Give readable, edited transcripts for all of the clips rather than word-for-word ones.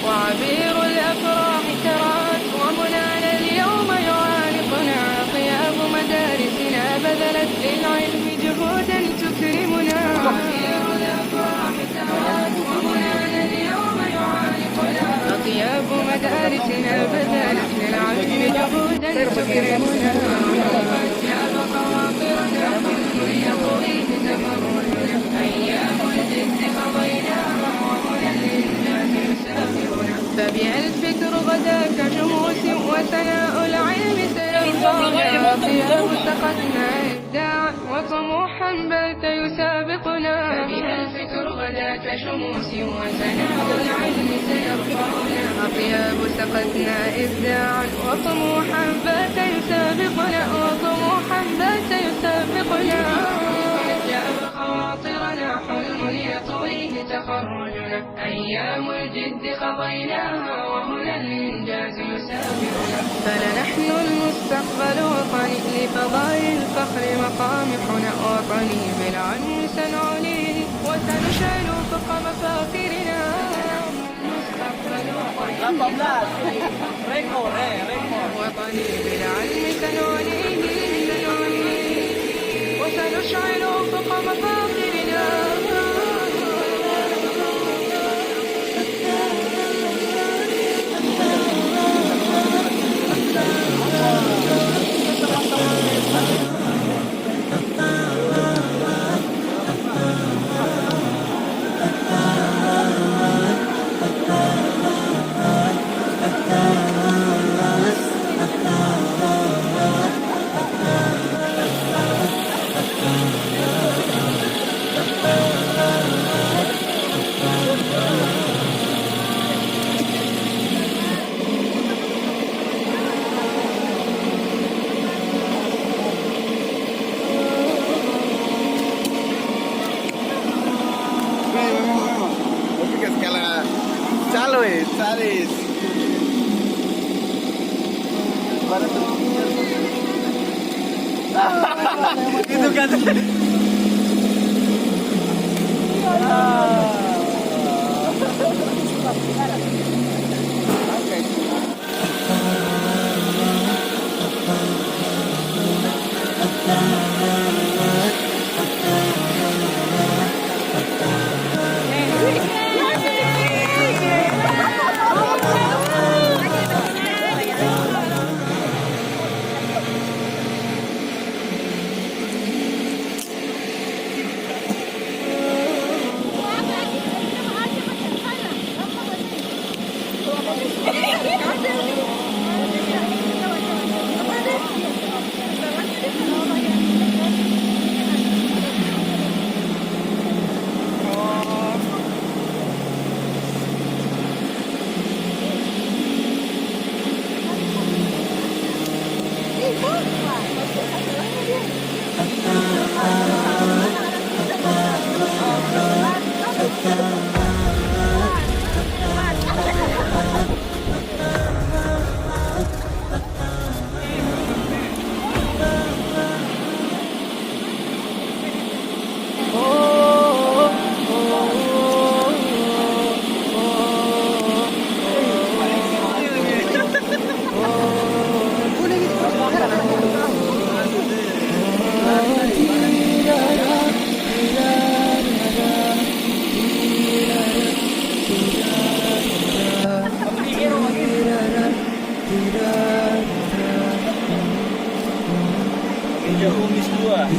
وعبير الأفراح ترات ومنانا اليوم يعانقنا. طياب مدارسنا بذلت للعلم جهودا تكرمنا. وعبير الأفراح ترات ومنانا اليوم يعانقنا. طياب مدارسنا بذلت للعلم جهودا تكرمنا. جاب خواطرنا كل يطويه تفرجنا. أيام الجد قضيناها وهنا الإنجاز يسافرنا. فبها الفكر غدا كشموس وثناء العلم سيرفعنا. طياب سقتنا إبداعا وطموحا بات يسابقنا. فبها الفكر غدا كشموس وثناء العلم سيرفعنا. طياب سقتنا إبداعا وطموحا بات يسابقنا. وطموحا بات يسابقنا. جاب خواطرنا حلم يطويه تخرجنا. أيام الجد قضيناها وهنا الإنجاز يسافرنا. فلنحن المستقبل وطني لفضاء الفخر مقامحنا. وطني بالعلم سنعليه وسنشعل فوق مفاخرنا. المستقبل وطني بالعلم سنعليه وسنشعل فوق مفاخرنا. Chalo, ¿sabes? Itu kan.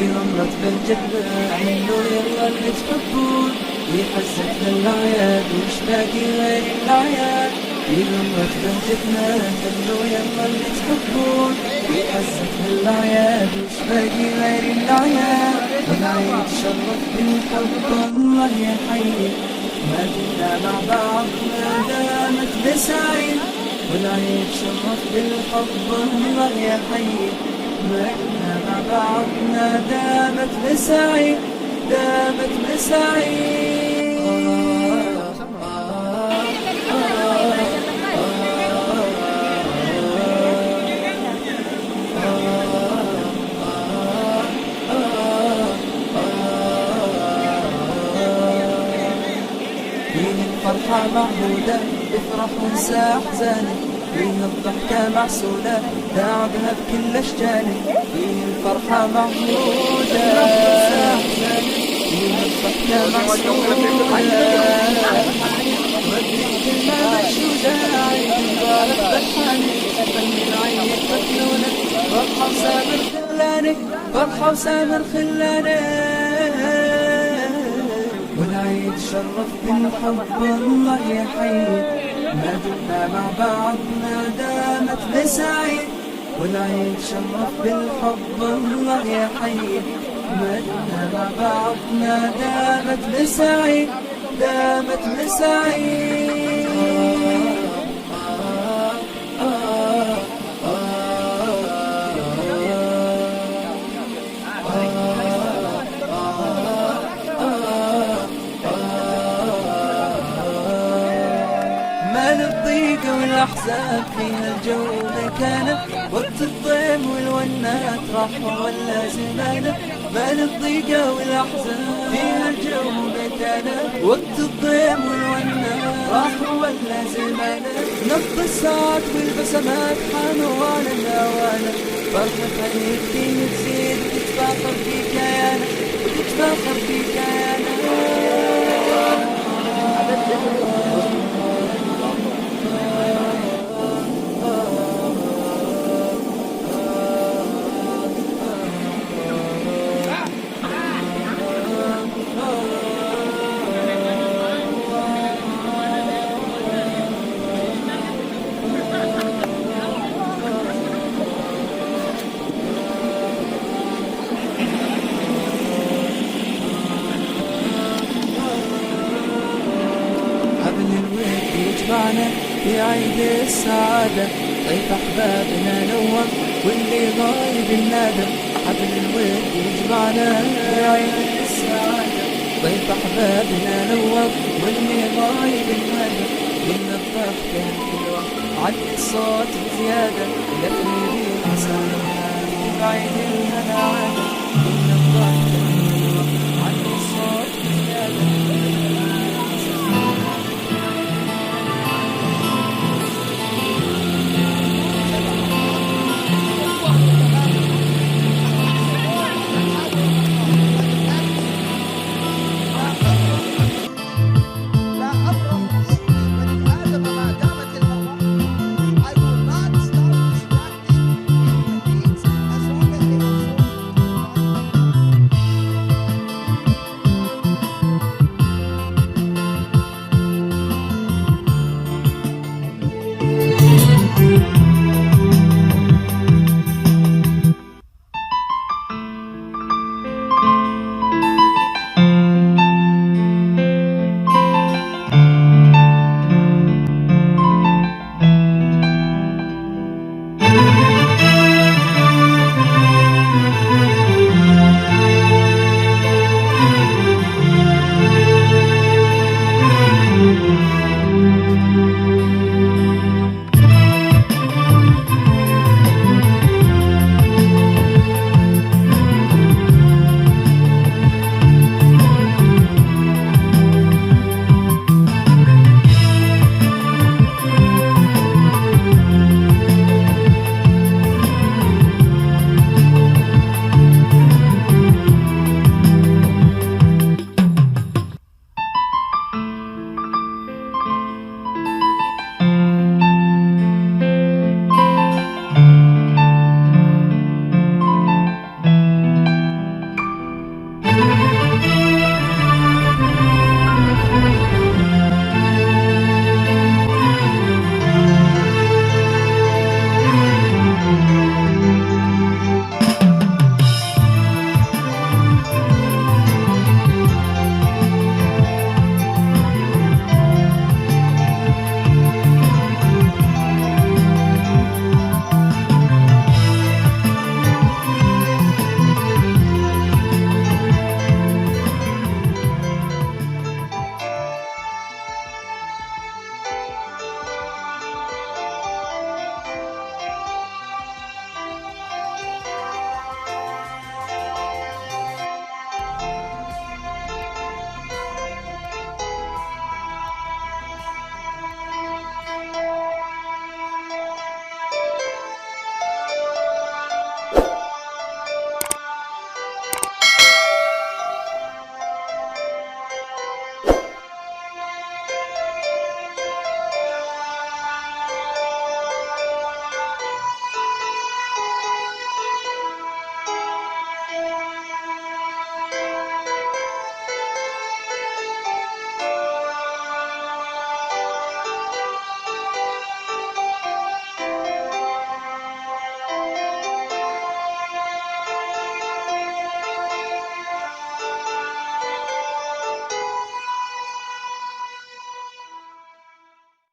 يغمض بالجنة عينه يلا اللي تحبون يحسك للعياد وش باقي غير العياد. يغمض بالجنة عينه يلا اللي تحبون يحسك للعياد وش باقي غير العياد. والعيد شرف بالحب الله يحيي ما دمنا مع بعضنا دامت بسعيد. والعيد شرف بالحب الله يحيي ما احنا مع بعضنا دامت بسعيد دامت بسعيد. فيه الفرحة معهودة افرح وانسى أحزانك، فيه الضحكة معسولة داعبها بكل أشجانك، فيه الفرحة معهودة فيه الضحكة معسولة ودي كلمة مشهودة عيد مبارك فرحانك، خلي العين يتفتنونك فرحة وسامر خلانك، فرحة وسامر خلانك. والعيد شرف بالحب الله يحيي، ما دمنا مع بعضنا دامت بسعيد. والعيد شرف بالحب الله يحيي، ما دمنا مع بعضنا دامت بسعيد، دامت بسعيد. ما للضيق والأحزاب فيها الجو مكانه، وقت الضيم والونات راح ولا زمانه. ما للضيق والأحزاب فيها الجو مكانه، وقت الضيم والونات راح ولا زمانه. نبض الساعات والبسمات حانوا على الأوانه، فرحة عيد فيه تزيد وتتفاخر في كيانه، وتتفاخر في كيانه. يجمعنا في عيد السعادة، طيف أحبابنا نور واللي غايب النادى. حبل الود يجمعنا في عيد السعادة، طيف أحبابنا نور واللي غايب النادى. من الضحكة الحلوة علي الصوت بزيادة، لفني بيها سعادة في عيد الهنا عادة.